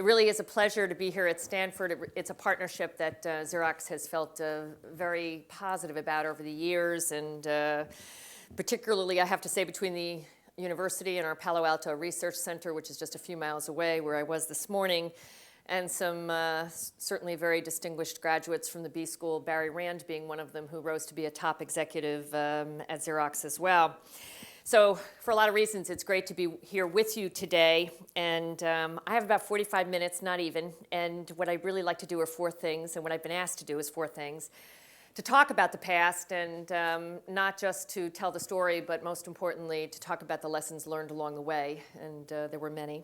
really is a pleasure to be here at Stanford. It's a partnership that Xerox has felt very positive about over the years, and particularly, I have to say, between the university and our Palo Alto Research Center, which is just a few miles away where I was this morning, and some certainly very distinguished graduates from the B School, Barry Rand being one of them, who rose to be a top executive at Xerox as well. So for a lot of reasons, it's great to be here with you today. And I have about 45 minutes, not even. And what I'd really like to do are four things. And what I've been asked to do is four things. To talk about the past, and not just to tell the story, but most importantly, to talk about the lessons learned along the way. And there were many.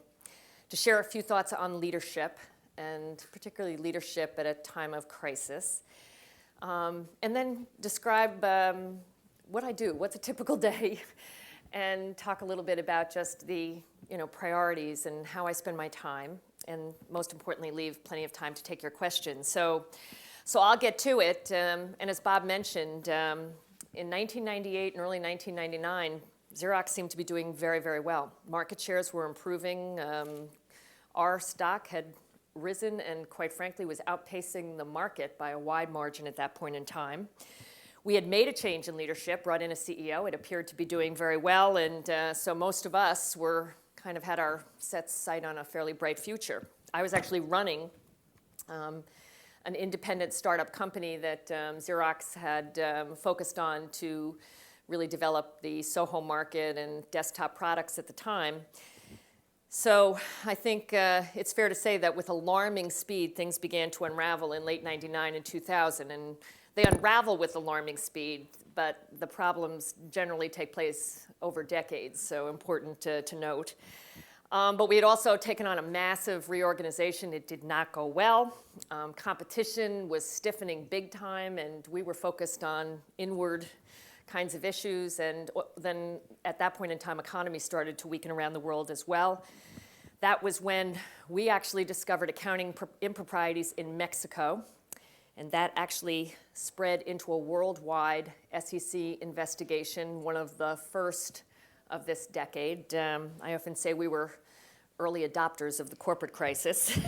To share a few thoughts on leadership, and particularly leadership at a time of crisis. And then describe what I do, what's a typical day, and talk a little bit about just the priorities and how I spend my time, and most importantly, leave plenty of time to take your questions. So I'll get to it. And as Bob mentioned, in 1998 and early 1999, Xerox seemed to be doing very, very well. Market shares were improving. Our stock had risen and, quite frankly, was outpacing the market by a wide margin at that point in time. We had made a change in leadership, brought in a CEO. It appeared to be doing very well, and so most of us were kind of had our sight on a fairly bright future. I was actually running an independent startup company that Xerox had focused on to really develop the Soho market and desktop products at the time. So I think it's fair to say that with alarming speed, things began to unravel in late 99 and 2000. And they unravel with alarming speed, but the problems generally take place over decades, so important to note. But we had also taken on a massive reorganization. It did not go well. Competition was stiffening big time, and we were focused on inward kinds of issues. And then at that point in time, economy started to weaken around the world as well. That was when we actually discovered accounting improprieties in Mexico. And that actually spread into a worldwide SEC investigation, one of the first of this decade. I often say we were early adopters of the corporate crisis.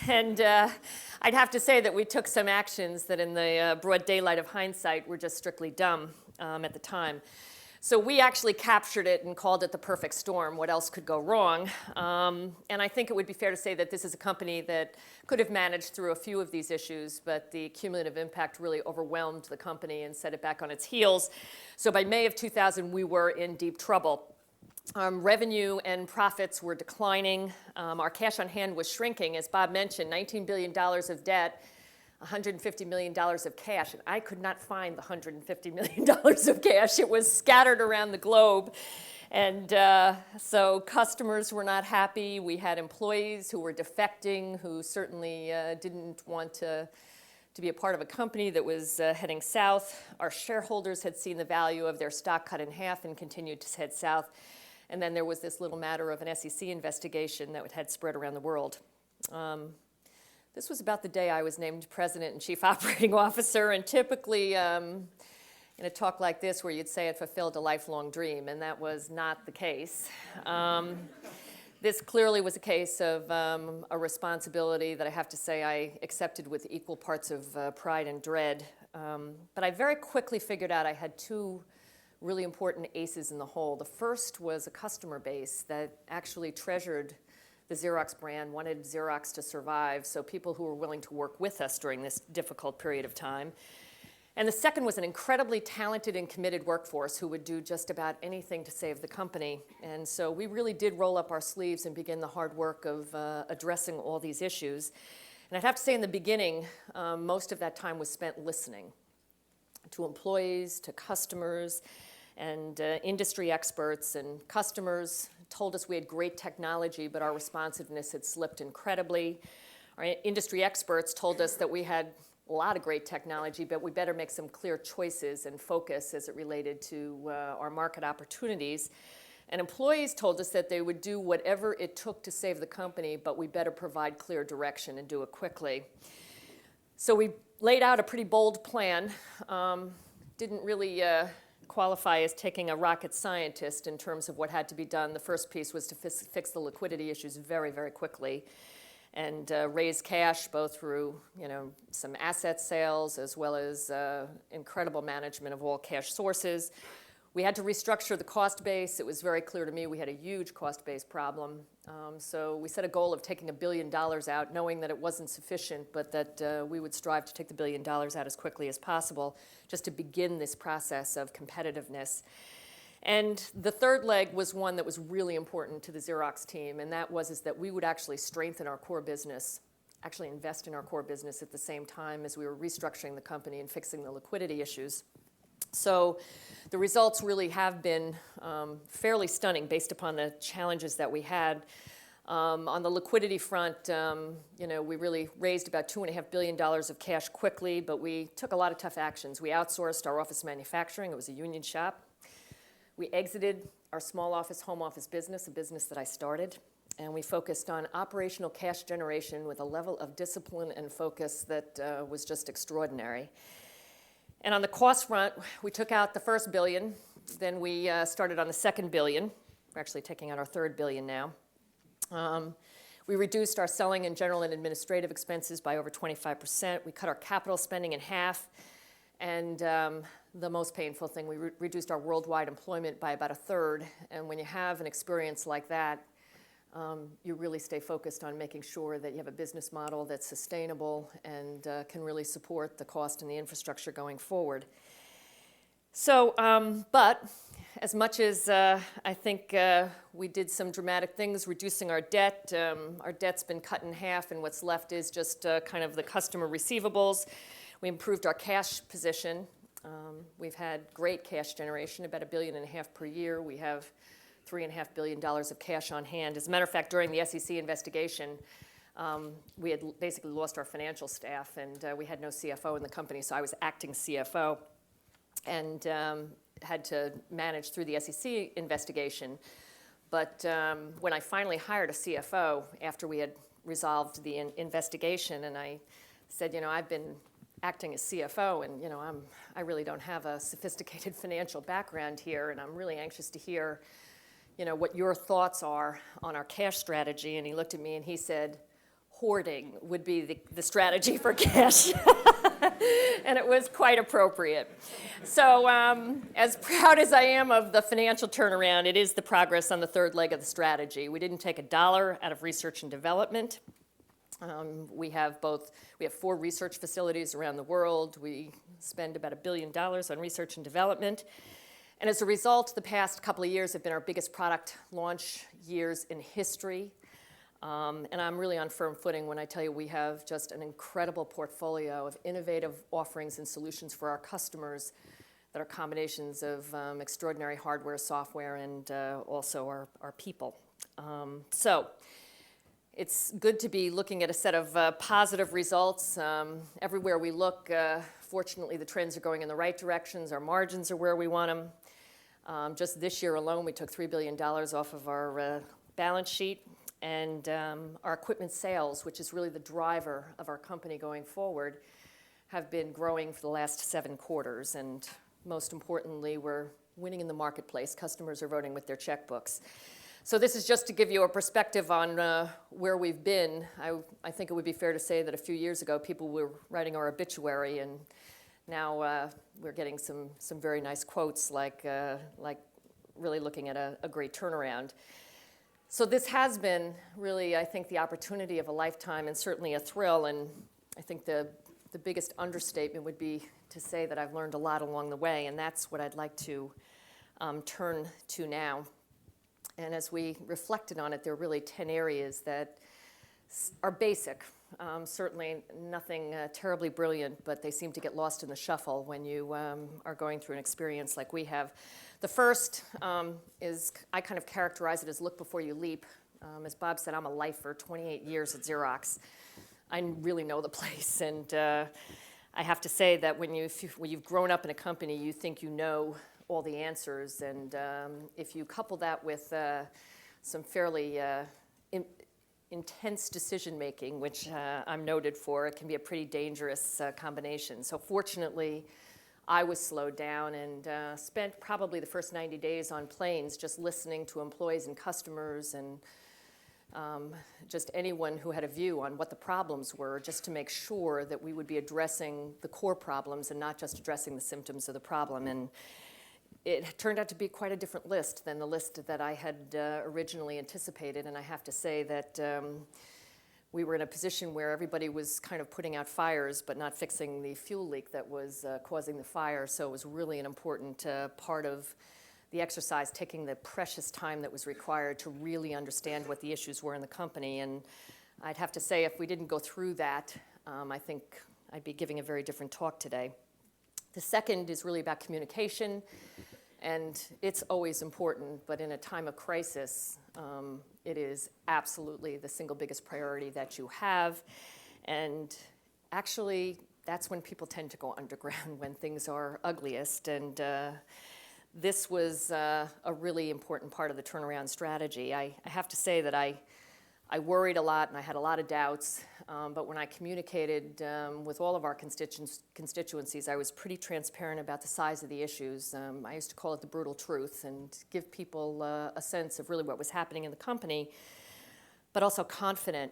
And I'd have to say that we took some actions that in the broad daylight of hindsight were just strictly dumb at the time. So we actually captured it and called it the perfect storm. What else could go wrong? And I think it would be fair to say that this is a company that could have managed through a few of these issues, but the cumulative impact really overwhelmed the company and set it back on its heels. So by May of 2000, we were in deep trouble. Revenue and profits were declining. Our cash on hand was shrinking. As Bob mentioned, $19 billion of debt, $150 million of cash, and I could not find the $150 million of cash. It was scattered around the globe, and so customers were not happy. We had employees who were defecting, who certainly didn't want to be a part of a company that was heading south. Our shareholders had seen the value of their stock cut in half and continued to head south. And then there was this little matter of an SEC investigation that had spread around the world. This was about the day I was named president and chief operating officer, and typically in a talk like this where you'd say it fulfilled a lifelong dream, and that was not the case. This clearly was a case of a responsibility that I have to say I accepted with equal parts of pride and dread. But I very quickly figured out I had two really important aces in the hole. The first was a customer base that actually treasured the Xerox brand, wanted Xerox to survive, so people who were willing to work with us during this difficult period of time. And the second was an incredibly talented and committed workforce who would do just about anything to save the company. And so we really did roll up our sleeves and begin the hard work of addressing all these issues. And I'd have to say in the beginning, most of that time was spent listening to employees, to customers, and industry experts. And customers told us we had great technology, but our responsiveness had slipped incredibly. Our industry experts told us that we had a lot of great technology, but we better make some clear choices and focus as it related to our market opportunities. And employees told us that they would do whatever it took to save the company, but we better provide clear direction and do it quickly. So we laid out a pretty bold plan. Didn't really qualify as taking a rocket scientist in terms of what had to be done. The first piece was to fix the liquidity issues very, very quickly and raise cash both through, some asset sales as well as incredible management of all cash sources. We had to restructure the cost base. It was very clear to me we had a huge cost base problem. So we set a goal of taking $1 billion out, knowing that it wasn't sufficient, but that we would strive to take the $1 billion out as quickly as possible, just to begin this process of competitiveness. And the third leg was one that was really important to the Xerox team, and that was that we would actually strengthen our core business, actually invest in our core business at the same time as we were restructuring the company and fixing the liquidity issues. So the results really have been fairly stunning based upon the challenges that we had. On the liquidity front, we really raised about $2.5 billion of cash quickly, but we took a lot of tough actions. We outsourced our office manufacturing. It was a union shop. We exited our small office, home office business, a business that I started, and we focused on operational cash generation with a level of discipline and focus that was just extraordinary. And on the cost front, we took out the first $1 billion, then we started on the second $1 billion. We're actually taking out our third $1 billion now. We reduced our selling and general and administrative expenses by over 25%. We cut our capital spending in half. And the most painful thing, we reduced our worldwide employment by about a third. And when you have an experience like that, you really stay focused on making sure that you have a business model that's sustainable and can really support the cost and the infrastructure going forward. So, but as much as I think we did some dramatic things, reducing our debt's been cut in half, and what's left is just kind of the customer receivables. We improved our cash position. We've had great cash generation, about $1.5 billion per year. We have $3.5 billion of cash on hand. As a matter of fact, during the SEC investigation, we had basically lost our financial staff, and we had no CFO in the company, so I was acting CFO and had to manage through the SEC investigation. But when I finally hired a CFO after we had resolved the investigation, and I said, I've been acting as CFO, and I really don't have a sophisticated financial background here, and I'm really anxious to hear what your thoughts are on our cash strategy. And he looked at me and he said, hoarding would be the strategy for cash. And it was quite appropriate. So as proud as I am of the financial turnaround, it is the progress on the third leg of the strategy. We didn't take a dollar out of research and development. We have 4 research facilities around the world. We spend about $1 billion on research and development. And as a result, the past couple of years have been our biggest product launch years in history. And I'm really on firm footing when I tell you we have just an incredible portfolio of innovative offerings and solutions for our customers that are combinations of extraordinary hardware, software, and also our people. So it's good to be looking at a set of positive results. Everywhere we look, fortunately, the trends are going in the right directions. Our margins are where we want them. Just this year alone, we took $3 billion off of our balance sheet. And our equipment sales, which is really the driver of our company going forward, have been growing for the last 7 quarters. And most importantly, we're winning in the marketplace. Customers are voting with their checkbooks. So this is just to give you a perspective on where we've been. I think it would be fair to say that a few years ago, people were writing our obituary, and now we're getting some very nice quotes like really looking at a great turnaround. So this has been really, I think, the opportunity of a lifetime and certainly a thrill. And I think the biggest understatement would be to say that I've learned a lot along the way, and that's what I'd like to turn to now. And as we reflected on it, there are really 10 areas that are basic. Certainly nothing terribly brilliant, but they seem to get lost in the shuffle when you are going through an experience like we have. The first is, I kind of characterize it as look before you leap. As Bob said, I'm a lifer, 28 years at Xerox. I really know the place, and I have to say that when you've grown up in a company, you think you know all the answers, and if you couple that with some fairly intense decision-making, which I'm noted for, it can be a pretty dangerous combination. So fortunately, I was slowed down and spent probably the first 90 days on planes just listening to employees and customers and just anyone who had a view on what the problems were, just to make sure that we would be addressing the core problems and not just addressing the symptoms of the problem. And it turned out to be quite a different list than the list that I had originally anticipated. And I have to say that we were in a position where everybody was kind of putting out fires but not fixing the fuel leak that was causing the fire. So it was really an important part of the exercise, taking the precious time that was required to really understand what the issues were in the company. And I'd have to say, if we didn't go through that, I think I'd be giving a very different talk today. The second is really about communication, and it's always important, but in a time of crisis, it is absolutely the single biggest priority that you have. And actually, that's when people tend to go underground, when things are ugliest. And this was a really important part of the turnaround strategy. I have to say that I worried a lot and I had a lot of doubts, but when I communicated with all of our constituencies, I was pretty transparent about the size of the issues. I used to call it the brutal truth and give people a sense of really what was happening in the company, but also confident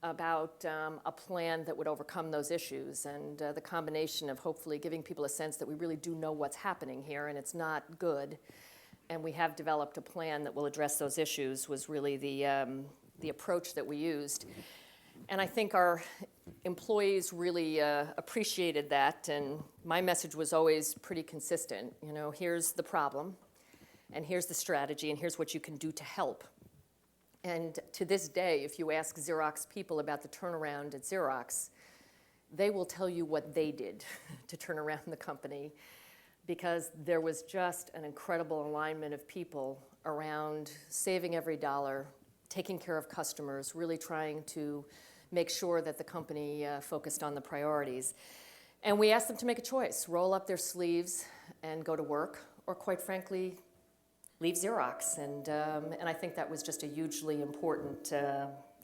about a plan that would overcome those issues, and the combination of hopefully giving people a sense that we really do know what's happening here and it's not good, and we have developed a plan that will address those issues was really the approach that we used. And I think our employees really appreciated that, and my message was always pretty consistent. You know, here's the problem, and here's the strategy, and here's what you can do to help. And to this day, if you ask Xerox people about the turnaround at Xerox, they will tell you what they did to turn around the company, because there was just an incredible alignment of people around saving every dollar, taking care of customers, really trying to make sure that the company focused on the priorities. And we asked them to make a choice: roll up their sleeves and go to work, or quite frankly, leave Xerox. And I think that was just a hugely important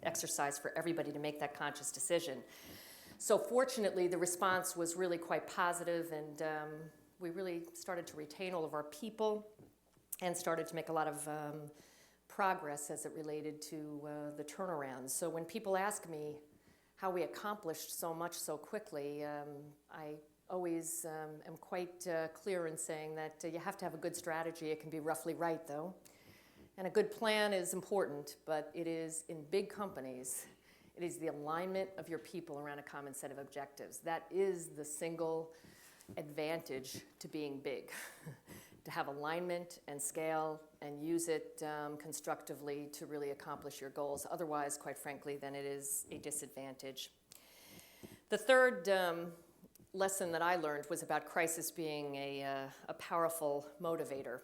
exercise for everybody to make that conscious decision. So fortunately, the response was really quite positive, and we really started to retain all of our people and started to make a lot of progress as it related to the turnaround. So when people ask me how we accomplished so much so quickly, I always am quite clear in saying that you have to have a good strategy. It can be roughly right, though. And a good plan is important, but it is, in big companies, it is the alignment of your people around a common set of objectives. That is the single advantage to being big, to have alignment and scale and use it constructively to really accomplish your goals. Otherwise, quite frankly, then it is a disadvantage. The third lesson that I learned was about crisis being a powerful motivator.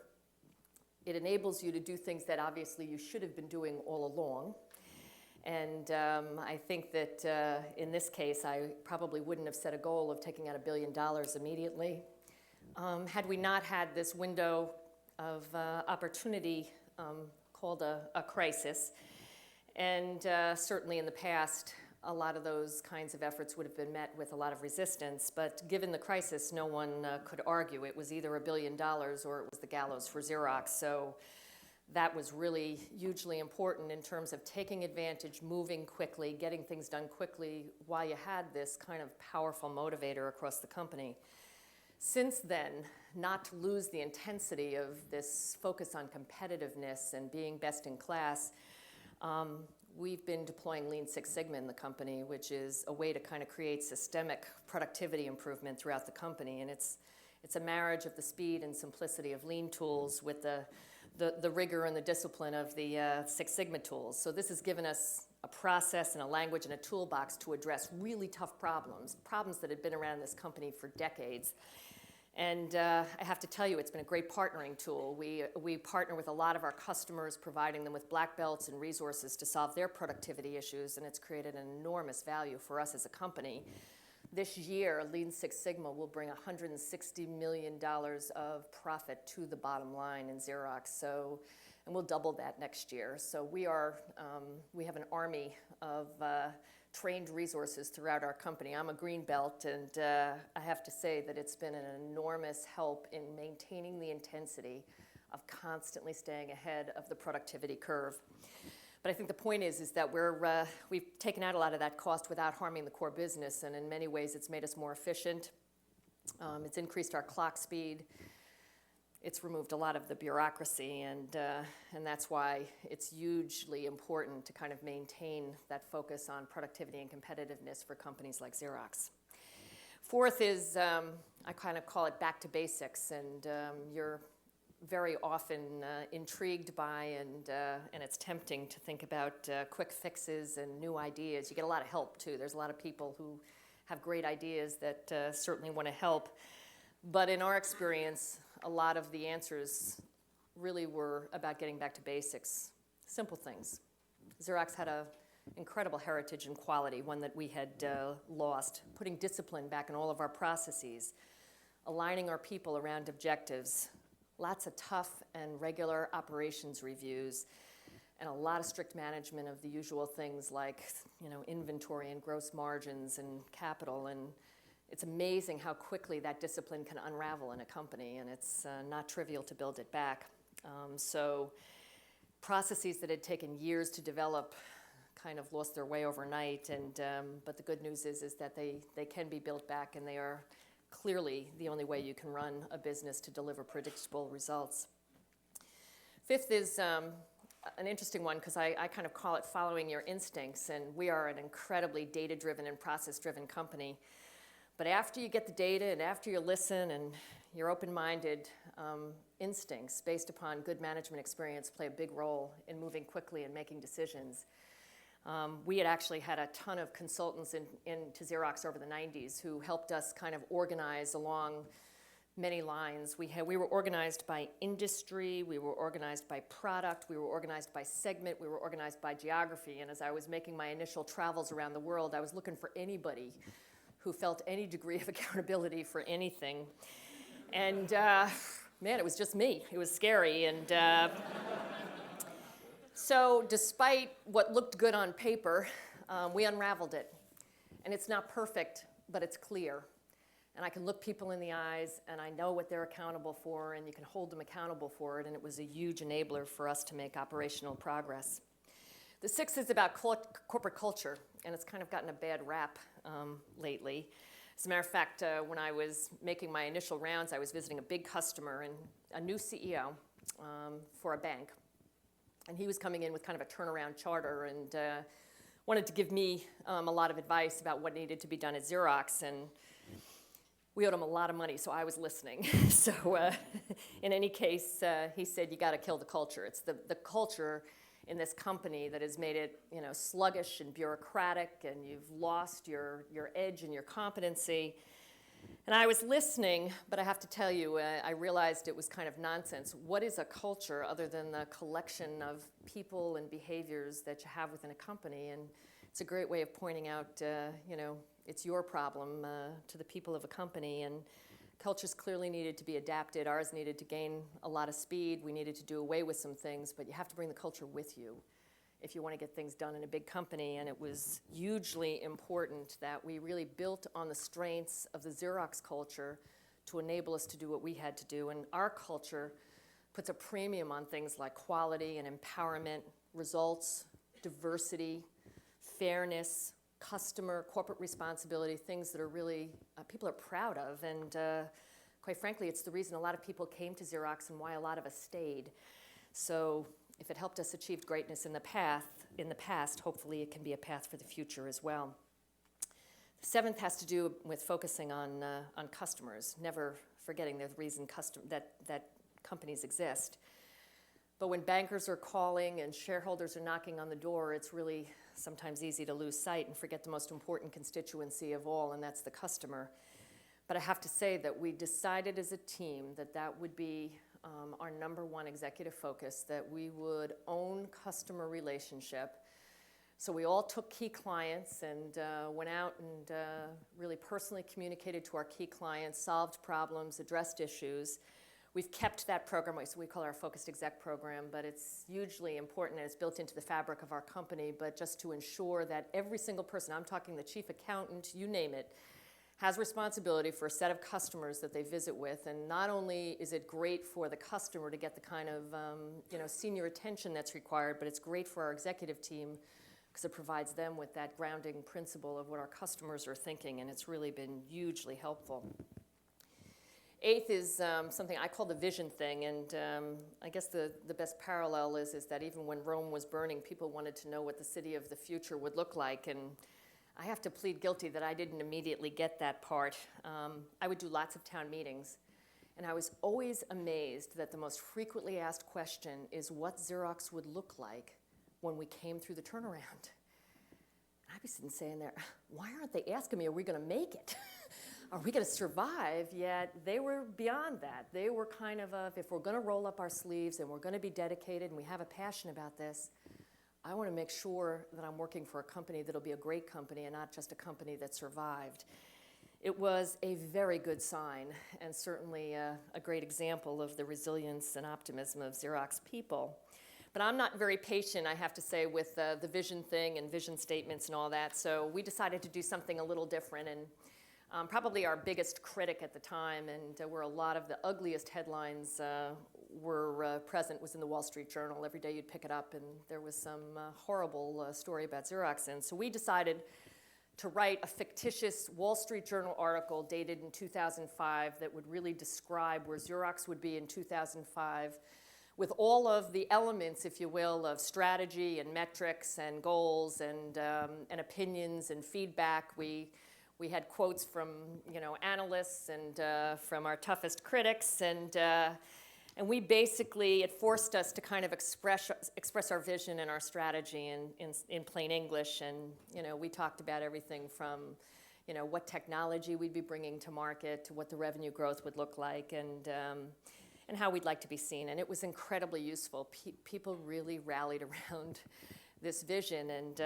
It enables you to do things that obviously you should have been doing all along. And I think that in this case, I probably wouldn't have set a goal of taking out $1 billion immediately. Had we not had this window of opportunity called a crisis. And certainly in the past, a lot of those kinds of efforts would have been met with a lot of resistance. But given the crisis, no one could argue. It was either $1 billion or it was the gallows for Xerox. So that was really hugely important in terms of taking advantage, moving quickly, getting things done quickly while you had this kind of powerful motivator across the company. Since then, not to lose the intensity of this focus on competitiveness and being best in class, we've been deploying Lean Six Sigma in the company, which is a way to kind of create systemic productivity improvement throughout the company. And it's a marriage of the speed and simplicity of Lean tools with the rigor and the discipline of the Six Sigma tools. So this has given us a process and a language and a toolbox to address really tough problems that had been around this company for decades. And I have to tell you, it's been a great partnering tool. We partner with a lot of our customers, providing them with black belts and resources to solve their productivity issues, and it's created an enormous value for us as a company. This year, Lean Six Sigma will bring $160 million of profit to the bottom line in Xerox. And we'll double that next year. So we have an army of trained resources throughout our company. I'm a green belt, and I have to say that it's been an enormous help in maintaining the intensity of constantly staying ahead of the productivity curve. But I think the point is that we've taken out a lot of that cost without harming the core business, and in many ways it's made us more efficient. It's increased our clock speed. It's removed a lot of the bureaucracy, and that's why it's hugely important to kind of maintain that focus on productivity and competitiveness for companies like Xerox. Fourth is, I kind of call it back to basics, and you're very often intrigued by, and it's tempting to think about quick fixes and new ideas. You get a lot of help too. There's a lot of people who have great ideas that certainly want to help. But in our experience, a lot of the answers really were about getting back to basics, simple things. Xerox had an incredible heritage and quality, one that we had lost, putting discipline back in all of our processes, aligning our people around objectives, lots of tough and regular operations reviews, and a lot of strict management of the usual things like, inventory and gross margins and capital. And it's amazing how quickly that discipline can unravel in a company, and it's not trivial to build it back. So processes that had taken years to develop kind of lost their way overnight, but the good news is that they can be built back, and they are clearly the only way you can run a business to deliver predictable results. Fifth is an interesting one, because I kind of call it following your instincts, and we are an incredibly data-driven and process-driven company. But after you get the data and after you listen and you're open-minded, instincts based upon good management experience play a big role in moving quickly and making decisions. We had actually had a ton of consultants into Xerox over the 90s who helped us kind of organize along many lines. We were organized by industry, we were organized by product, we were organized by segment, we were organized by geography. And as I was making my initial travels around the world, I was looking for anybody who felt any degree of accountability for anything. And man, it was just me. It was scary. And so despite what looked good on paper, we unraveled it. And it's not perfect, but it's clear. And I can look people in the eyes, and I know what they're accountable for, and you can hold them accountable for it, and it was a huge enabler for us to make operational progress. The sixth is about corporate culture, and it's kind of gotten a bad rap lately. As a matter of fact, when I was making my initial rounds, I was visiting a big customer and a new CEO for a bank. And he was coming in with kind of a turnaround charter and wanted to give me a lot of advice about what needed to be done at Xerox. And we owed him a lot of money, so I was listening. So in any case, he said, you got to kill the culture. It's the culture in this company that has made it sluggish and bureaucratic, and you've lost your edge and your competency. And I was listening, but I have to tell you, I realized it was kind of nonsense. What is a culture other than the collection of people and behaviors that you have within a company? And it's a great way of pointing out, it's your problem to the people of a company. And cultures clearly needed to be adapted. Ours needed to gain a lot of speed. We needed to do away with some things, but you have to bring the culture with you if you want to get things done in a big company. And it was hugely important that we really built on the strengths of the Xerox culture to enable us to do what we had to do. And our culture puts a premium on things like quality and empowerment, results, diversity, fairness, customer, corporate responsibility, things that are really, people are proud of. And quite frankly, it's the reason a lot of people came to Xerox and why a lot of us stayed. So if it helped us achieve greatness in the past, hopefully it can be a path for the future as well. The seventh has to do with focusing on customers, never forgetting the reason that companies exist. But when bankers are calling and shareholders are knocking on the door, it's really sometimes easy to lose sight and forget the most important constituency of all, and that's the customer. But I have to say that we decided as a team that would be our number one executive focus, that we would own customer relationship. So we all took key clients and went out and really personally communicated to our key clients, solved problems, addressed issues. We've kept that program, so we call it our Focused Exec program, but it's hugely important and it's built into the fabric of our company, but just to ensure that every single person, I'm talking the chief accountant, you name it, has responsibility for a set of customers that they visit with. And not only is it great for the customer to get the kind of senior attention that's required, but it's great for our executive team because it provides them with that grounding principle of what our customers are thinking, and it's really been hugely helpful. Eighth is something I call the vision thing, and I guess the best parallel is that even when Rome was burning, people wanted to know what the city of the future would look like, and I have to plead guilty that I didn't immediately get that part. I would do lots of town meetings, and I was always amazed that the most frequently asked question is what Xerox would look like when we came through the turnaround. I'd be sitting saying there, why aren't they asking me, are we going to make it? Are we going to survive? Yet they were beyond that. They were kind of if we're going to roll up our sleeves and we're going to be dedicated and we have a passion about this, I want to make sure that I'm working for a company that'll be a great company and not just a company that survived. It was a very good sign and certainly a great example of the resilience and optimism of Xerox people. But I'm not very patient, I have to say, with the vision thing and vision statements and all that, so we decided to do something a little different. And probably our biggest critic at the time, and where a lot of the ugliest headlines were present, was in the Wall Street Journal. Every day you'd pick it up, and there was some horrible story about Xerox. And so we decided to write a fictitious Wall Street Journal article dated in 2005 that would really describe where Xerox would be in 2005, with all of the elements, if you will, of strategy and metrics and goals and opinions and feedback. We had quotes from analysts and from our toughest critics, and we basically, it forced us to kind of express our vision and our strategy in plain English. And we talked about everything from what technology we'd be bringing to market to what the revenue growth would look like, and how we'd like to be seen. And it was incredibly useful. People really rallied around this vision, and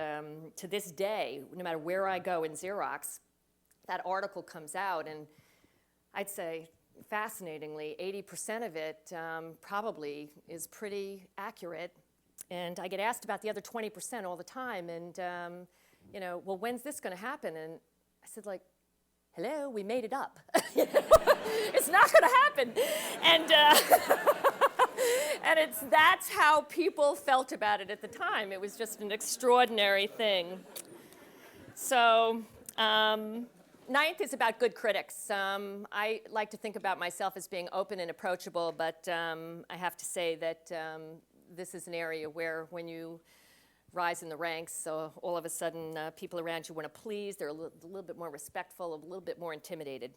to this day, no matter where I go in Xerox, that article comes out, and I'd say, fascinatingly, 80% of it probably is pretty accurate. And I get asked about the other 20% all the time, and well, when's this going to happen? And I said, hello, we made it up. It's not going to happen. And and that's how people felt about it at the time. It was just an extraordinary thing. So. Ninth is about good critics. I like to think about myself as being open and approachable, but I have to say that this is an area where when you rise in the ranks, so all of a sudden people around you want to please, they're a little bit more respectful, a little bit more intimidated.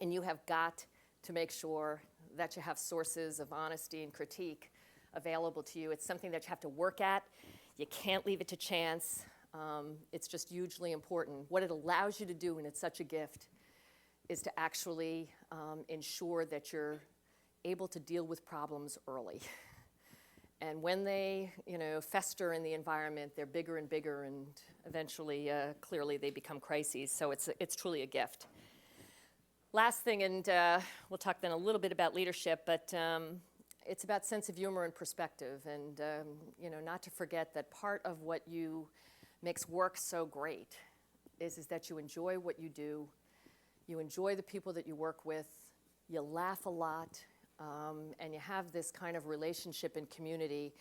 And you have got to make sure that you have sources of honesty and critique available to you. It's something that you have to work at. You can't leave it to chance. It's just hugely important. What it allows you to do, and it's such a gift, is to actually ensure that you're able to deal with problems early. And when they, fester in the environment, they're bigger and bigger, and eventually, clearly, they become crises. So it's truly a gift. Last thing, and we'll talk then a little bit about leadership, but it's about sense of humor and perspective, and not to forget that part of what makes work so great is that you enjoy what you do, you enjoy the people that you work with, you laugh a lot, and you have this kind of relationship and community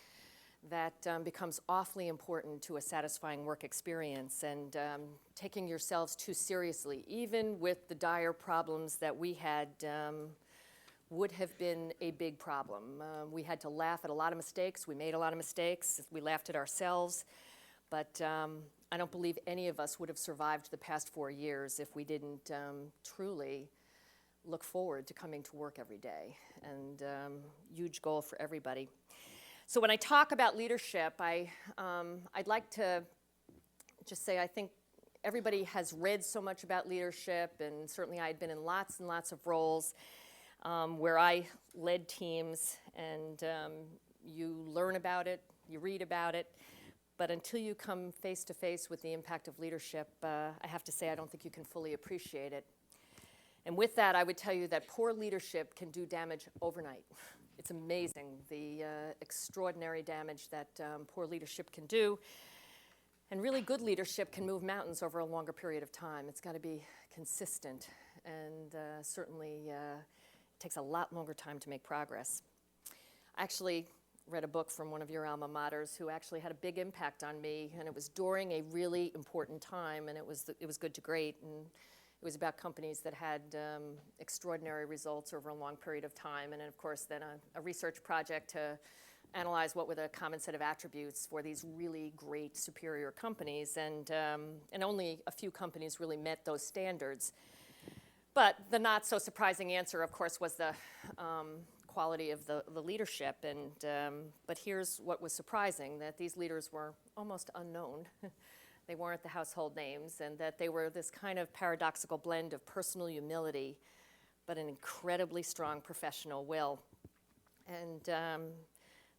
that becomes awfully important to a satisfying work experience. And taking yourselves too seriously, even with the dire problems that we had, would have been a big problem. We had to laugh at a lot of mistakes. We made a lot of mistakes. We laughed at ourselves. But I don't believe any of us would have survived the past 4 years if we didn't truly look forward to coming to work every day. And huge goal for everybody. So when I talk about leadership, I'd like to just say I think everybody has read so much about leadership, and certainly I had been in lots and lots of roles where I led teams, and you learn about it, you read about it. But until you come face to face with the impact of leadership, I have to say I don't think you can fully appreciate it. And with that, I would tell you that poor leadership can do damage overnight. It's amazing the extraordinary damage that poor leadership can do. And really good leadership can move mountains over a longer period of time. It's got to be consistent, and certainly it takes a lot longer time to make progress. I actually read a book from one of your alma maters who actually had a big impact on me, and it was during a really important time, and it was good to great, and it was about companies that had extraordinary results over a long period of time, and then of course then a research project to analyze what were the common set of attributes for these really great superior companies, and only a few companies really met those standards. But the not so surprising answer, of course, was the quality of the leadership, and but here's what was surprising, that these leaders were almost unknown. They weren't the household names, and that they were this kind of paradoxical blend of personal humility, but an incredibly strong professional will. And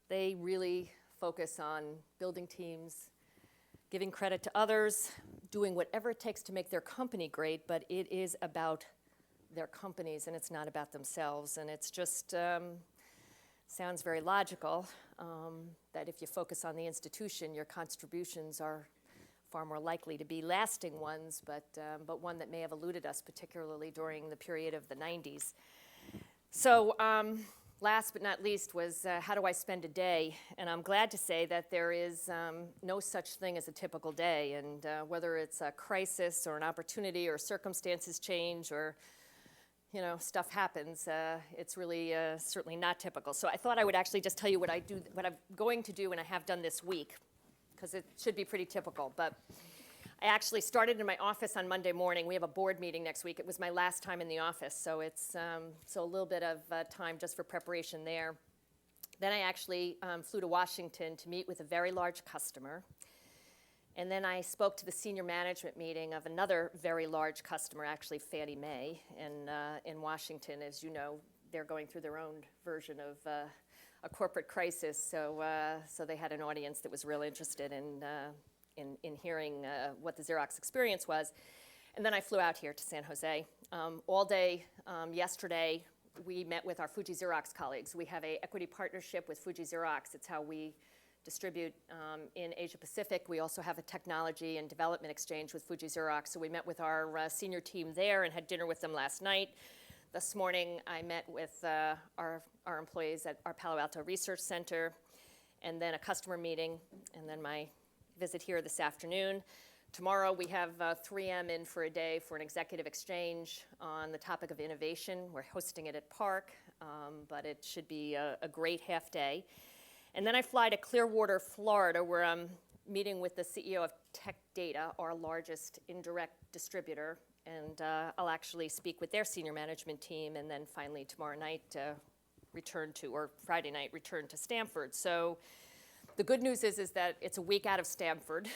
they really focus on building teams, giving credit to others, doing whatever it takes to make their company great, but it is about their companies and it's not about themselves. And it's just sounds very logical that if you focus on the institution, your contributions are far more likely to be lasting ones, but one that may have eluded us, particularly during the period of the 90s. So last but not least was how do I spend a day? And I'm glad to say that there is no such thing as a typical day. And whether it's a crisis or an opportunity or circumstances change or stuff happens, it's really certainly not typical. So I thought I would actually just tell you what I'm going to do, and I have done this week, because it should be pretty typical. But I actually started in my office on Monday morning. We have a board meeting next week. It was my last time in the office, so it's a little bit of time just for preparation there. Then I actually flew to Washington to meet with a very large customer. And then I spoke to the senior management meeting of another very large customer, actually Fannie Mae, in Washington. As you know, they're going through their own version of a corporate crisis, so they had an audience that was real interested in hearing what the Xerox experience was. And then I flew out here to San Jose. All day yesterday, we met with our Fuji Xerox colleagues. We have an equity partnership with Fuji Xerox. It's how we distribute in Asia Pacific. We also have a technology and development exchange with Fuji Xerox. So we met with our senior team there and had dinner with them last night. This morning, I met with our employees at our Palo Alto Research Center, and then a customer meeting, and then my visit here this afternoon. Tomorrow, we have 3M in for a day for an executive exchange on the topic of innovation. We're hosting it at Park, but it should be a great half day. And then I fly to Clearwater, Florida, where I'm meeting with the CEO of Tech Data, our largest indirect distributor. And I'll actually speak with their senior management team, and then finally tomorrow night or Friday night, return to Stanford. So the good news is that it's a week out of Stanford.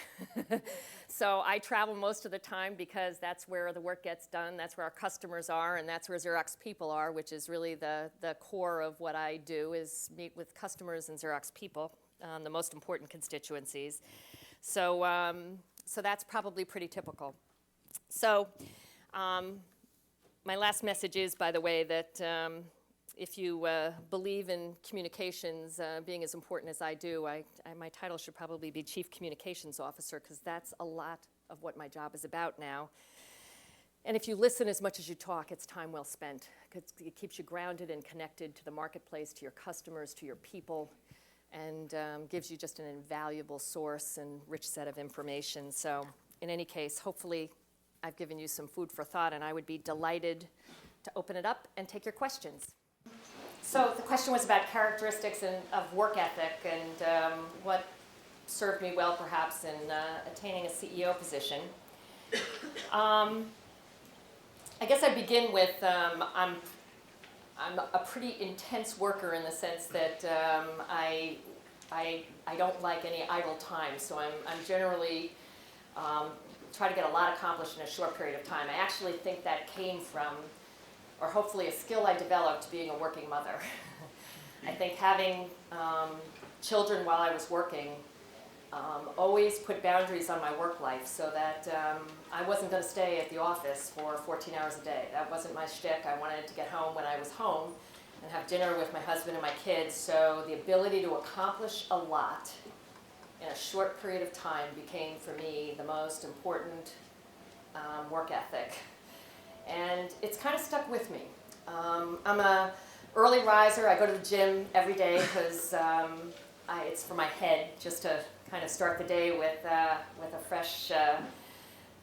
So I travel most of the time because that's where the work gets done, that's where our customers are, and that's where Xerox people are, which is really the core of what I do, is meet with customers and Xerox people, the most important constituencies. So that's probably pretty typical. So my last message is, by the way, that if you believe in communications being as important as I do, my title should probably be Chief Communications Officer, because that's a lot of what my job is about now. And if you listen as much as you talk, it's time well spent, because it keeps you grounded and connected to the marketplace, to your customers, to your people, and gives you just an invaluable source and rich set of information. So in any case, hopefully I've given you some food for thought, and I would be delighted to open it up and take your questions. So the question was about characteristics of work ethic and what served me well, perhaps, in attaining a CEO position. I guess I'd begin with I'm a pretty intense worker in the sense that I don't like any idle time. So I'm generally try to get a lot accomplished in a short period of time. I actually think that came from, or hopefully a skill I developed being a working mother. I think having children while I was working always put boundaries on my work life so that I wasn't going to stay at the office for 14 hours a day. That wasn't my shtick. I wanted to get home when I was home and have dinner with my husband and my kids. So the ability to accomplish a lot in a short period of time became, for me, the most important work ethic. And it's kind of stuck with me. I'm a early riser. I go to the gym every day because it's for my head, just to kind of start the day with a fresh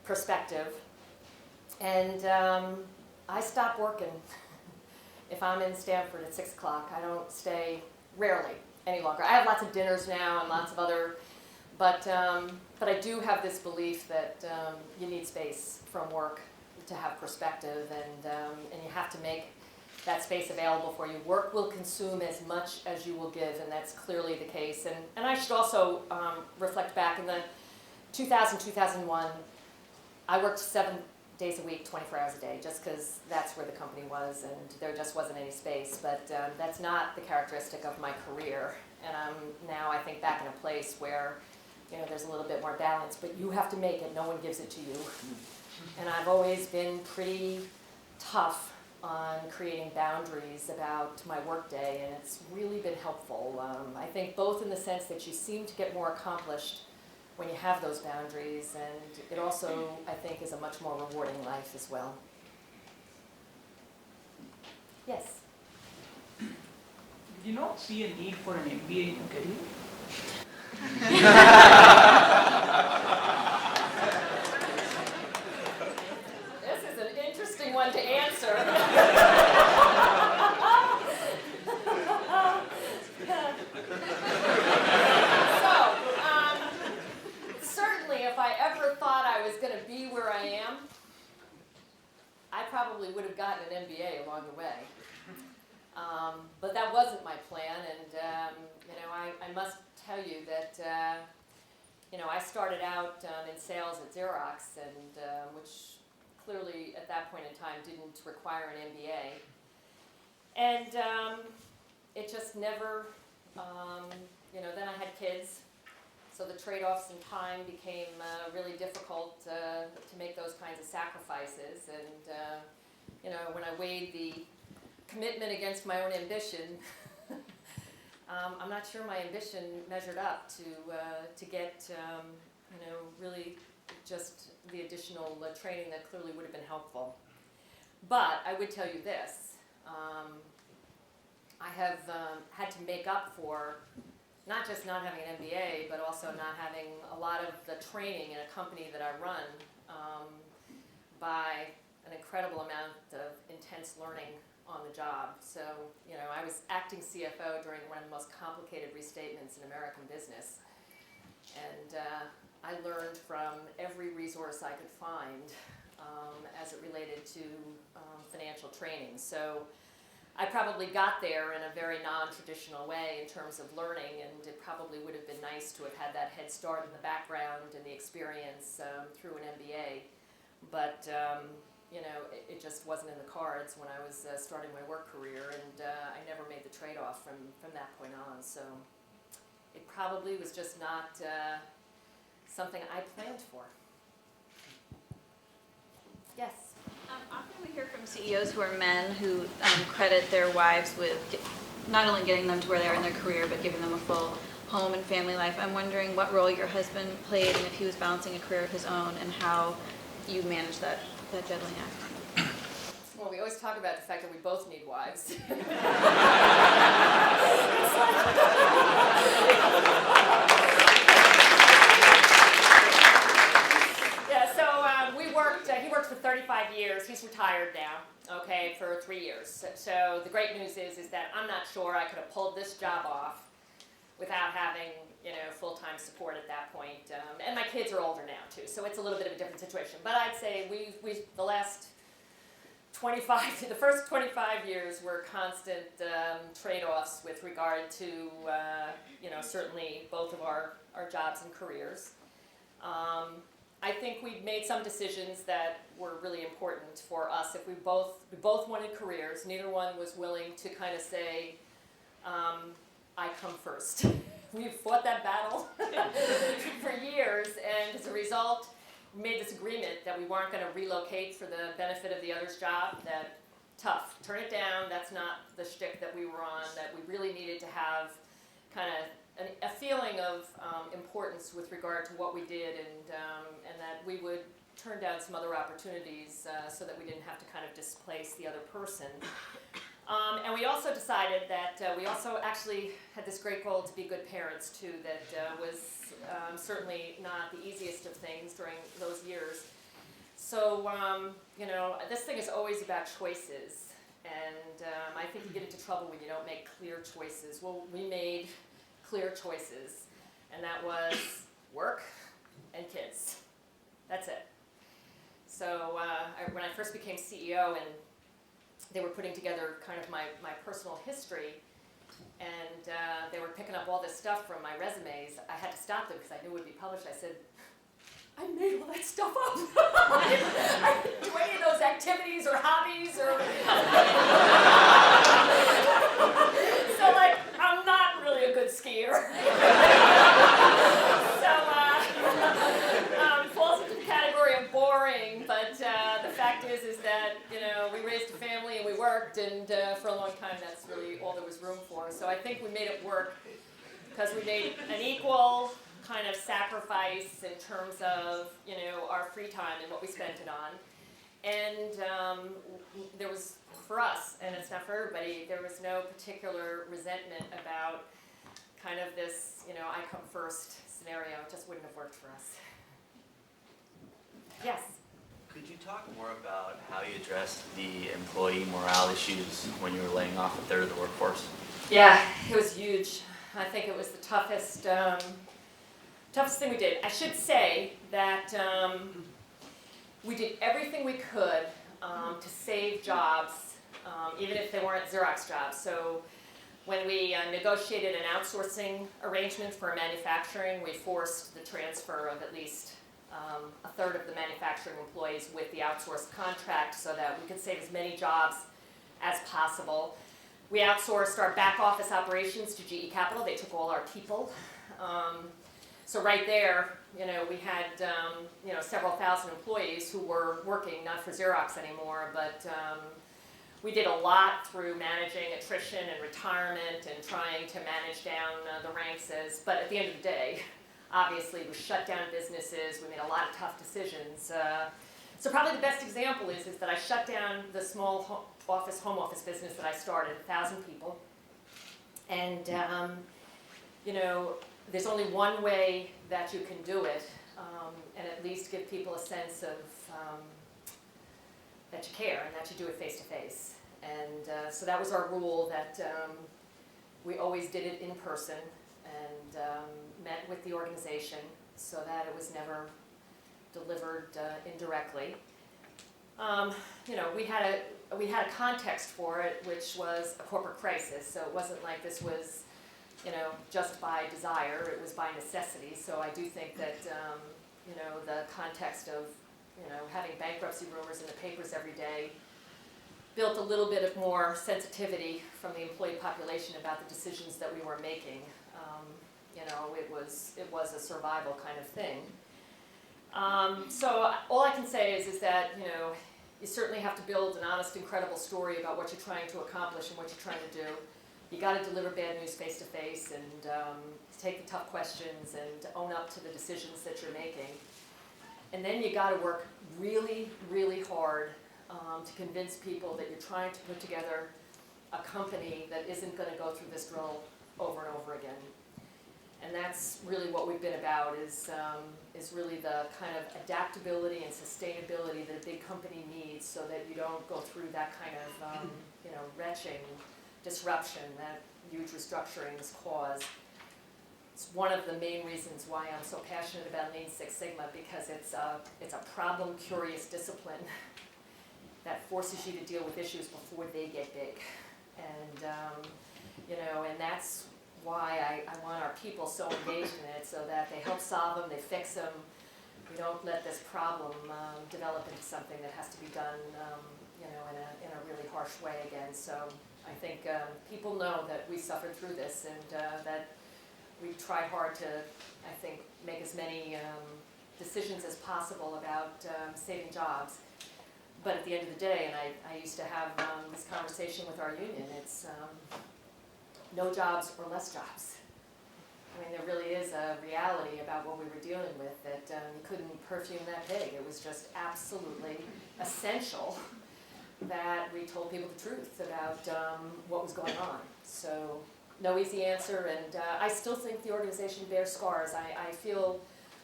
perspective. And I stop working if I'm in Stanford at 6 o'clock. I don't stay, rarely, any longer. I have lots of dinners now and lots of other, but I do have this belief that you need space from work to have perspective, and you have to make that space available for you. Work will consume as much as you will give, and that's clearly the case. And I should also reflect back in the 2000, 2001, I worked 7 days a week, 24 hours a day, just because that's where the company was, and there just wasn't any space. But that's not the characteristic of my career. And I'm now, I think, back in a place where, there's a little bit more balance, but you have to make it. No one gives it to you. And I've always been pretty tough on creating boundaries about my workday, and it's really been helpful. I think both in the sense that you seem to get more accomplished when you have those boundaries, and it also, I think, is a much more rewarding life as well. Yes? Did you not see a need for an MBA in your career? One to answer. Certainly if I ever thought I was going to be where I am, I probably would have gotten an MBA along the way. But that wasn't my plan, and I must tell you that I started out in sales at Xerox, and which clearly at that point in time didn't require an MBA. And it just never, then I had kids, so the trade-offs in time became really difficult to make those kinds of sacrifices. And when I weighed the commitment against my own ambition, I'm not sure my ambition measured up to get, really just the additional training that clearly would have been helpful. But I would tell you this, I have had to make up for not just not having an MBA, but also not having a lot of the training in a company that I run by an incredible amount of intense learning on the job. So, I was acting CFO during one of the most complicated restatements in American business. And I learned from every resource I could find as it related to financial training. So I probably got there in a very non-traditional way in terms of learning, and it probably would have been nice to have had that head start in the background and the experience through an MBA. But it just wasn't in the cards when I was starting my work career, and I never made the trade-off from that point on. So it probably was just not something I planned for. Yes? Often we hear from CEOs who are men who credit their wives with not only getting them to where they are in their career, but giving them a full home and family life. I'm wondering what role your husband played and if he was balancing a career of his own, and how you managed that juggling act. Well, we always talk about the fact that we both need wives. He worked for 35 years. He's retired now, okay, for 3 years. So the great news is that I'm not sure I could have pulled this job off without having, full-time support at that point. And my kids are older now, too, so it's a little bit of a different situation. But I'd say the first 25 years were constant trade-offs with regard to, certainly both of our jobs and careers. I think we made some decisions that were really important for us. If we both wanted careers, neither one was willing to kind of say, I come first we've fought that battle for years, and as a result, we made this agreement that we weren't going to relocate for the benefit of the other's job. That tough, turn it down. That's not the shtick that we were on. That we really needed to have kind of a feeling of importance with regard to what we did, and that we would turn down some other opportunities so that we didn't have to kind of displace the other person. And we also decided that we also actually had this great goal to be good parents too. That was certainly not the easiest of things during those years. So this thing is always about choices, and I think you get into trouble when you don't make clear choices. Well, we made clear choices, and that was work and kids. That's it. So when I first became CEO, and they were putting together kind of my personal history, and they were picking up all this stuff from my resumes, I had to stop them because I knew it would be published. I said, I made all that stuff up. I didn't do any of those activities or hobbies or... So, like, I'm not really a good skier. Falls into the category of boring, but the fact is that, we raised a family and we worked, and for a long time that's really all there was room for. So I think we made it work because we made an equal kind of sacrifice in terms of, our free time and what we spent it on. And there was, for us, and it's not for everybody, there was no particular resentment about kind of this, I come first scenario. It just wouldn't have worked for us. Yes? Could you talk more about how you addressed the employee morale issues when you were laying off a third of the workforce? Yeah, it was huge. I think it was the toughest thing we did. I should say that we did everything we could to save jobs, even if they weren't Xerox jobs. So when we negotiated an outsourcing arrangement for manufacturing, we forced the transfer of at least a third of the manufacturing employees with the outsourced contract so that we could save as many jobs as possible. We outsourced our back office operations to GE Capital. They took all our people. So right there, we had several thousand employees who were working not for Xerox anymore, but we did a lot through managing attrition and retirement and trying to manage down the ranks. But at the end of the day, obviously, we shut down businesses. We made a lot of tough decisions. So probably the best example is that I shut down the small home office business that I started, 1,000 people. And, there's only one way that you can do it, and at least give people a sense of that you care and that you do it face to face. And so that was our rule, that we always did it in person and met with the organization so that it was never delivered indirectly. We had a context for it, which was a corporate crisis. So it wasn't like this was, just by desire. It was by necessity. So I do think that, the context of, having bankruptcy rumors in the papers every day built a little bit of more sensitivity from the employee population about the decisions that we were making. It was a survival kind of thing. So all I can say is that, you certainly have to build an honest and credible story about what you're trying to accomplish and what you're trying to do. You got to deliver bad news face to face and take the tough questions and own up to the decisions that you're making. And then you got to work really, really hard to convince people that you're trying to put together a company that isn't going to go through this drill over and over again. And that's really what we've been about, is really the kind of adaptability and sustainability that a big company needs so that you don't go through that kind of retching disruption that huge restructurings cause. It's one of the main reasons why I'm so passionate about Lean Six Sigma, because it's a problem-curious discipline that forces you to deal with issues before they get big. And and that's why I want our people so engaged in it, so that they help solve them, they fix them. We don't let this problem develop into something that has to be done, in a really harsh way again. So I think people know that we suffered through this, and that we tried hard to, I think, make as many decisions as possible about saving jobs. But at the end of the day, and I used to have this conversation with our union, it's no jobs or less jobs. I mean, there really is a reality about what we were dealing with, that you couldn't perfume that pig. It was just absolutely essential that we told people the truth about what was going on. So, no easy answer, and I still think the organization bears scars. I feel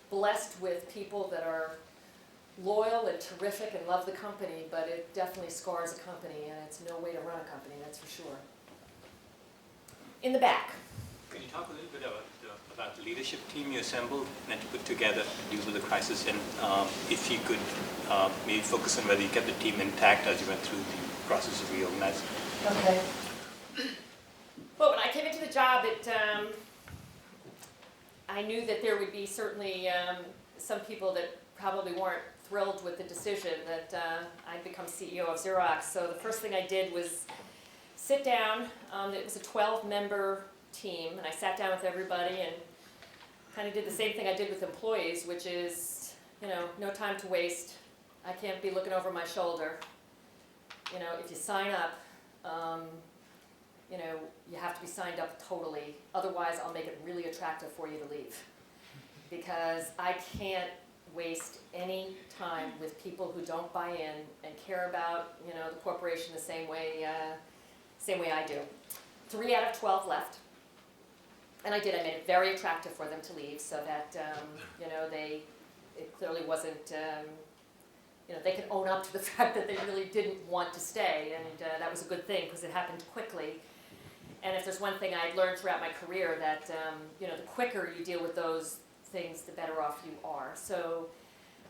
blessed with people that are loyal and terrific and love the company, but it definitely scars a company, and it's no way to run a company, that's for sure. In the back. Can you talk a little bit about the leadership team you assembled and to put together to deal with the crisis, and if you could maybe focus on whether you kept the team intact as you went through the process of reorganizing? Okay. Well, when I came into the job, I knew that there would be certainly some people that probably weren't thrilled with the decision that I'd become CEO of Xerox. So the first thing I did was sit down. It was a 12-member team, and I sat down with everybody and kind of did the same thing I did with employees, which is, no time to waste. I can't be looking over my shoulder. If you sign up, you have to be signed up totally. Otherwise, I'll make it really attractive for you to leave. Because I can't waste any time with people who don't buy in and care about, the corporation the same way I do. 3 out of 12 left. And I made it very attractive for them to leave so that, it clearly wasn't, they could own up to the fact that they really didn't want to stay, and that was a good thing because it happened quickly. And if there's one thing I'd learned throughout my career, that, the quicker you deal with those things, the better off you are. So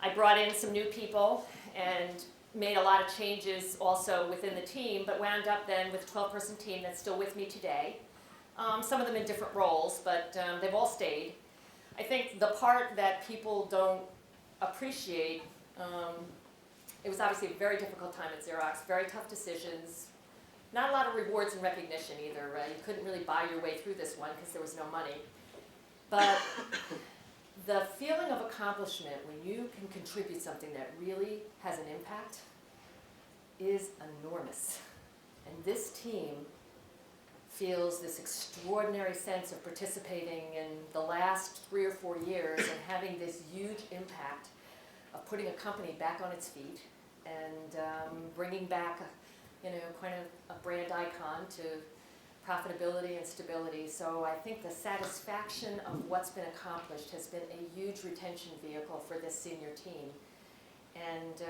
I brought in some new people and made a lot of changes also within the team, but wound up then with a 12-person team that's still with me today. Some of them in different roles, but they've all stayed. I think the part that people don't appreciate, it was obviously a very difficult time at Xerox, very tough decisions, not a lot of rewards and recognition either. You couldn't really buy your way through this one because there was no money. But the feeling of accomplishment when you can contribute something that really has an impact is enormous. And this team feels this extraordinary sense of participating in the last 3 or 4 years and having this huge impact of putting a company back on its feet and bringing back, kind of a brand icon to profitability and stability. So I think the satisfaction of what's been accomplished has been a huge retention vehicle for this senior team. And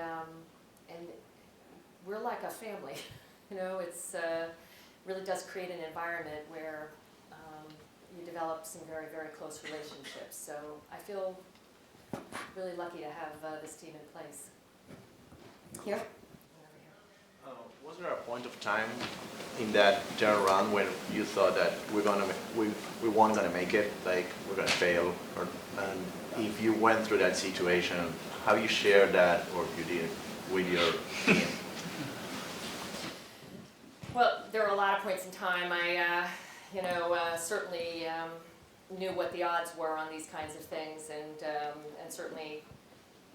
we're like a family. It's really does create an environment where you develop some very, very close relationships. So I feel really lucky to have this team in place. Here? Was there a point of time in that turnaround when you thought that we weren't gonna make it, like we're gonna fail, and if you went through that situation, how you shared that, or you did, with your team? Well, there were a lot of points in time. I, certainly knew what the odds were on these kinds of things, and certainly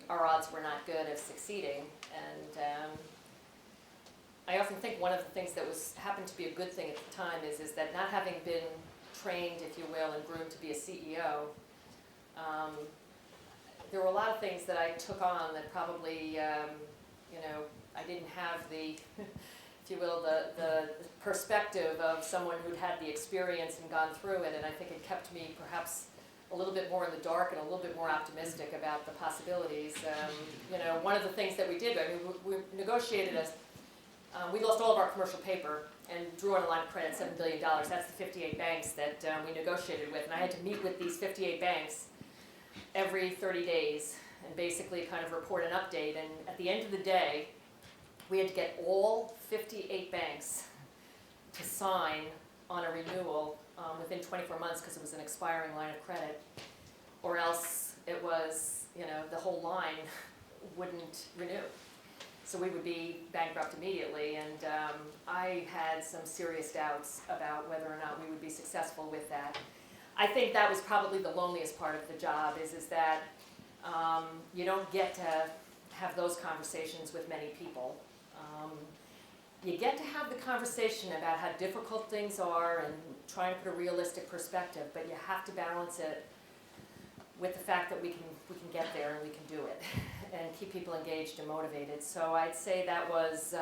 our odds were not good of succeeding. And I often think one of the things that happened to be a good thing at the time is that not having been trained, if you will, and groomed to be a CEO, there were a lot of things that I took on that probably, I didn't have the, if you will, the perspective of someone who'd had the experience and gone through it, and I think it kept me perhaps a little bit more in the dark and a little bit more optimistic about the possibilities. One of the things that we did, we negotiated we lost all of our commercial paper and drew on a line of credit, $7 billion. That's the 58 banks that we negotiated with. And I had to meet with these 58 banks every 30 days and basically kind of report an update. And at the end of the day, we had to get all 58 banks to sign on a renewal within 24 months because it was an expiring line of credit, or else it was, the whole line wouldn't renew. So we would be bankrupt immediately, and I had some serious doubts about whether or not we would be successful with that. I think that was probably the loneliest part of the job is that you don't get to have those conversations with many people. You get to have the conversation about how difficult things are and trying to put a realistic perspective, but you have to balance it with the fact that we can get there and we can do it and keep people engaged and motivated. So I'd say that was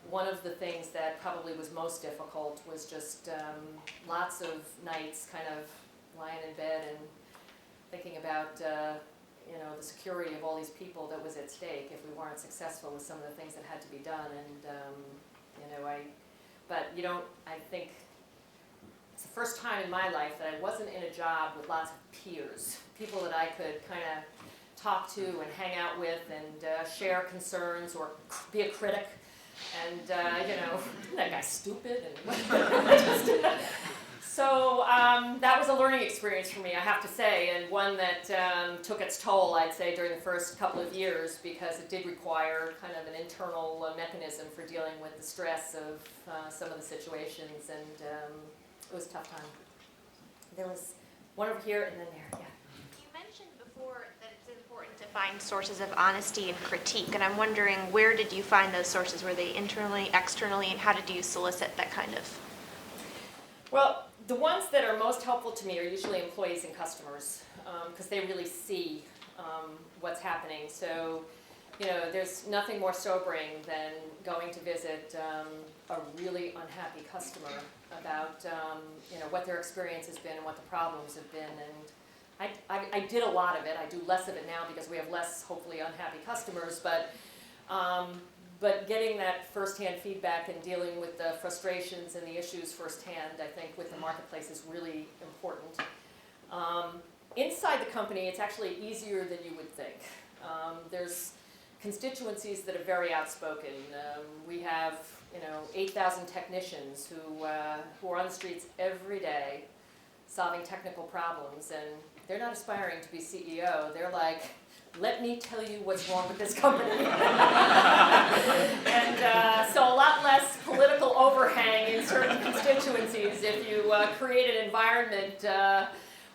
one of the things that probably was most difficult, was just lots of nights kind of lying in bed and thinking about the security of all these people that was at stake if we weren't successful with some of the things that had to be done. And I think it's the first time in my life that I wasn't in a job with lots of peers, people that I could kind of talk to and hang out with and share concerns or be a critic. And isn't that guy stupid? And so that was a learning experience for me, I have to say, and one that took its toll, I'd say, during the first couple of years, because it did require kind of an internal mechanism for dealing with the stress of some of the situations, and it was a tough time. There was one over here and then there, yeah. You mentioned before that it's important to find sources of honesty and critique, and I'm wondering, where did you find those sources? Were they internally, externally, and how did you solicit that kind of? Well, the ones that are most helpful to me are usually employees and customers, because they really see what's happening. So, there's nothing more sobering than going to visit a really unhappy customer about what their experience has been and what the problems have been. And I did a lot of it. I do less of it now because we have less, hopefully, unhappy customers. But getting that firsthand feedback and dealing with the frustrations and the issues firsthand, I think, with the marketplace is really important. Inside the company, it's actually easier than you would think. There's constituencies that are very outspoken. We have, 8,000 technicians who are on the streets every day solving technical problems, and they're not aspiring to be CEO. They're like, let me tell you what's wrong with this company. And so a lot less political overhang in certain constituencies if you create an environment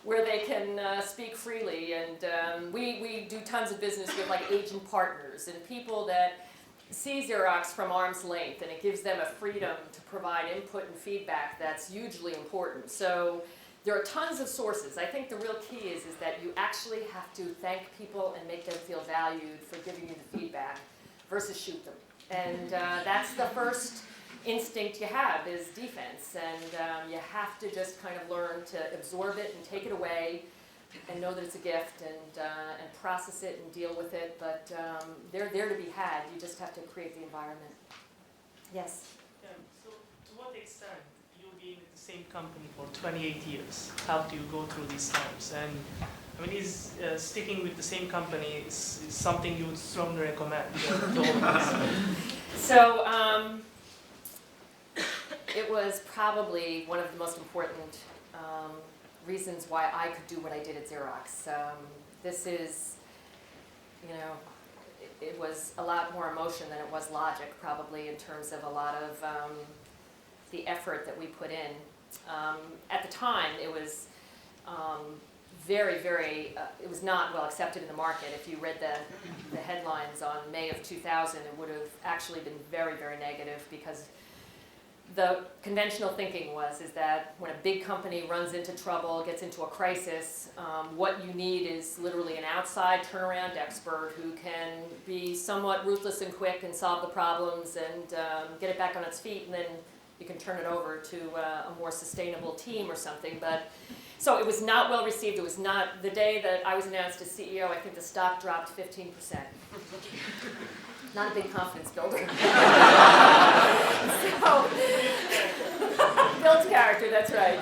where they can speak freely. And we do tons of business with like agent partners and people that see Xerox from arm's length, and it gives them a freedom to provide input and feedback that's hugely important. So there are tons of sources. I think the real key is that you actually have to thank people and make them feel valued for giving you the feedback versus shoot them. And that's the first instinct you have, is defense. And you have to just kind of learn to absorb it and take it away and know that it's a gift and process it and deal with it. But they're there to be had. You just have to create the environment. Yes? Yeah, so to what extent you being with the same company for 28 years helped you go through these times? And I mean, is sticking with the same company is something you would strongly recommend to all of us? So it was probably one of the most important reasons why I could do what I did at Xerox. This is, it was a lot more emotion than it was logic, probably, in terms of a lot of the effort that we put in. At the time, it was very, very, it was not well accepted in the market. If you read the headlines on May of 2000, it would have actually been very, very negative, because the conventional thinking is that when a big company runs into trouble, gets into a crisis, what you need is literally an outside turnaround expert who can be somewhat ruthless and quick and solve the problems and get it back on its feet, and then you can turn it over to a more sustainable team or something. But so it was not well received. It was not, the day that I was announced as CEO, I think the stock dropped 15%. Not a big confidence builder. So, builds character, that's right.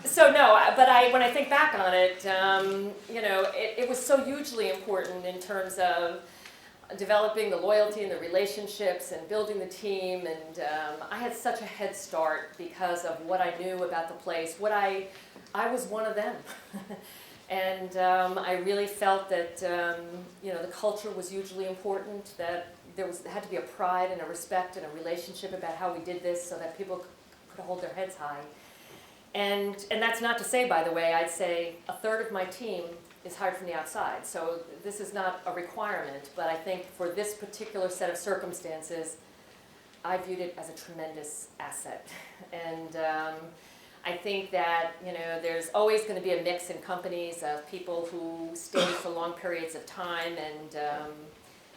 So no, but when I think back on it, it was so hugely important in terms of developing the loyalty and the relationships and building the team, and I had such a head start because of what I knew about the place. I was one of them. And I really felt that the culture was hugely important, that there had to be a pride and a respect and a relationship about how we did this so that people could hold their heads high. And that's not to say, by the way, I'd say a third of my team is hired from the outside. So this is not a requirement, but I think for this particular set of circumstances, I viewed it as a tremendous asset. And I think that, you know, there's always going to be a mix in companies of people who stay for long periods of time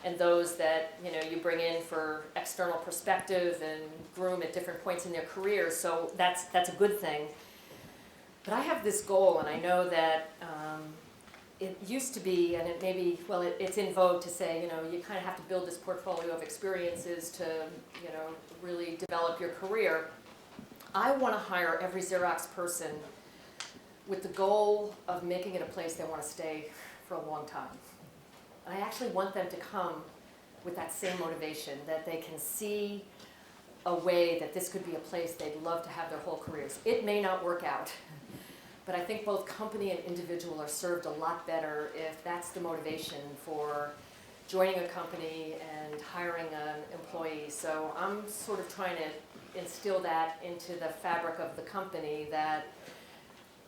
and those that, you know, you bring in for external perspective and groom at different points in their careers. So that's a good thing. But I have this goal, and I know that it used to be, and it may be, well, it's in vogue to say, you know, you kind of have to build this portfolio of experiences to, you know, really develop your career. I want to hire every Xerox person with the goal of making it a place they want to stay for a long time. I actually want them to come with that same motivation, that they can see a way that this could be a place they'd love to have their whole careers. It may not work out, but I think both company and individual are served a lot better if that's the motivation for joining a company and hiring an employee. So I'm sort of trying to instill that into the fabric of the company, that,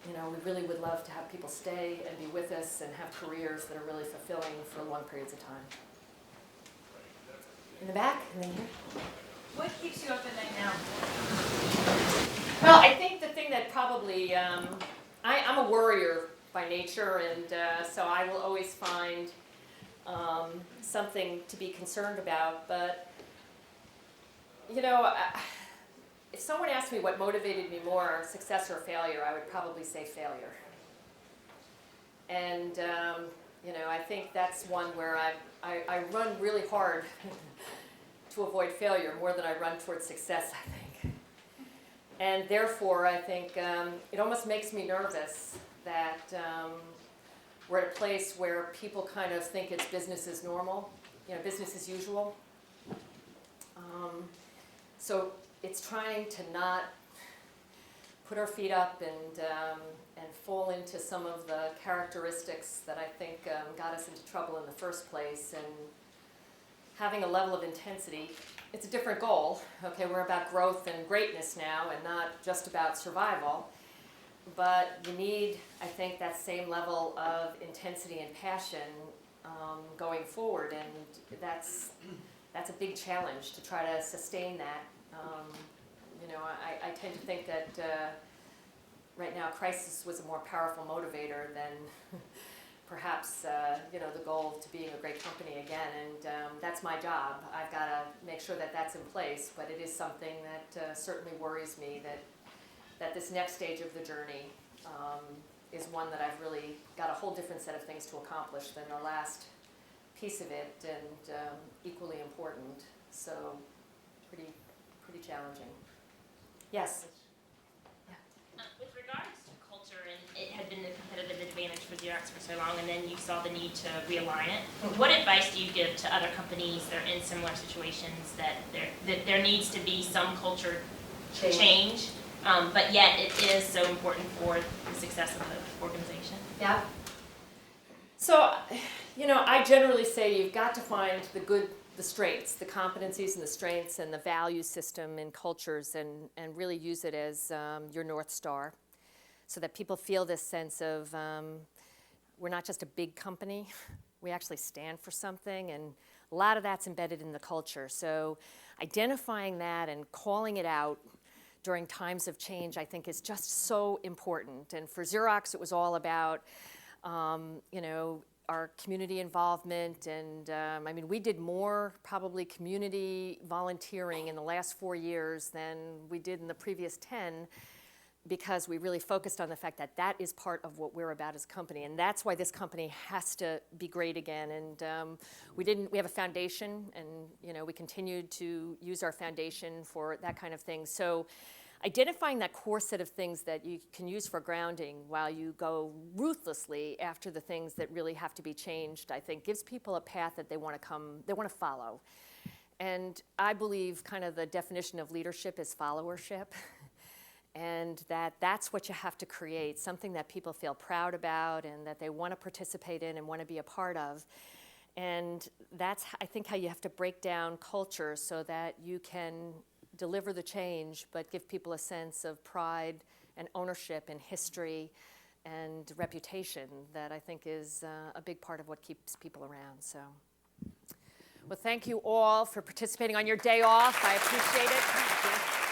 you know, we really would love to have people stay and be with us and have careers that are really fulfilling for long periods of time. In the back, and then here. What keeps you up at night now? Well, I think the thing that probably, I'm a worrier by nature, and so I will always find something to be concerned about. But, you know, if someone asked me what motivated me more, success or failure, I would probably say failure. And, you know, I think that's one where I run really hard to avoid failure more than I run towards success, I think. And therefore, I think it almost makes me nervous that we're at a place where people kind of think it's business as normal, you know, business as usual. So it's trying to not put our feet up and fall into some of the characteristics that I think got us into trouble in the first place, and having a level of intensity. It's a different goal. Okay, we're about growth and greatness now and not just about survival. But you need, I think, that same level of intensity and passion going forward, and that's a big challenge to try to sustain that. You know, I tend to think that right now crisis was a more powerful motivator than perhaps you know, the goal to being a great company again, and that's my job. I've got to make sure that that's in place, but it is something that certainly worries me, that this next stage of the journey is one that I've really got a whole different set of things to accomplish than the last piece of it, and equally important. So pretty challenging. Yes? With regards to culture, and it had been a competitive advantage for Xerox for so long, and then you saw the need to realign it. What advice do you give to other companies that are in similar situations, that there needs to be some culture change, but yet it is so important for the success of the organization? Yeah. So, you know, I generally say you've got to find the strengths, the competencies and the strengths and the value system in cultures, and really use it as your North Star, so that people feel this sense of we're not just a big company, we actually stand for something, and a lot of that's embedded in the culture. So identifying that and calling it out during times of change, I think, is just so important. And for Xerox, it was all about, you know, our community involvement, and I mean, we did more probably community volunteering in the last 4 years than we did in the previous 10, because we really focused on the fact that that is part of what we're about as a company, and that's why this company has to be great again. And we have a foundation, and you know, we continued to use our foundation for that kind of thing. So identifying that core set of things that you can use for grounding while you go ruthlessly after the things that really have to be changed, I think gives people a path that they want to follow. And I believe kind of the definition of leadership is followership. And that's what you have to create, something that people feel proud about and that they want to participate in and want to be a part of. And that's, I think, how you have to break down culture so that you can deliver the change, but give people a sense of pride and ownership and history and reputation that I think is a big part of what keeps people around. So, well, thank you all for participating on your day off. I appreciate it.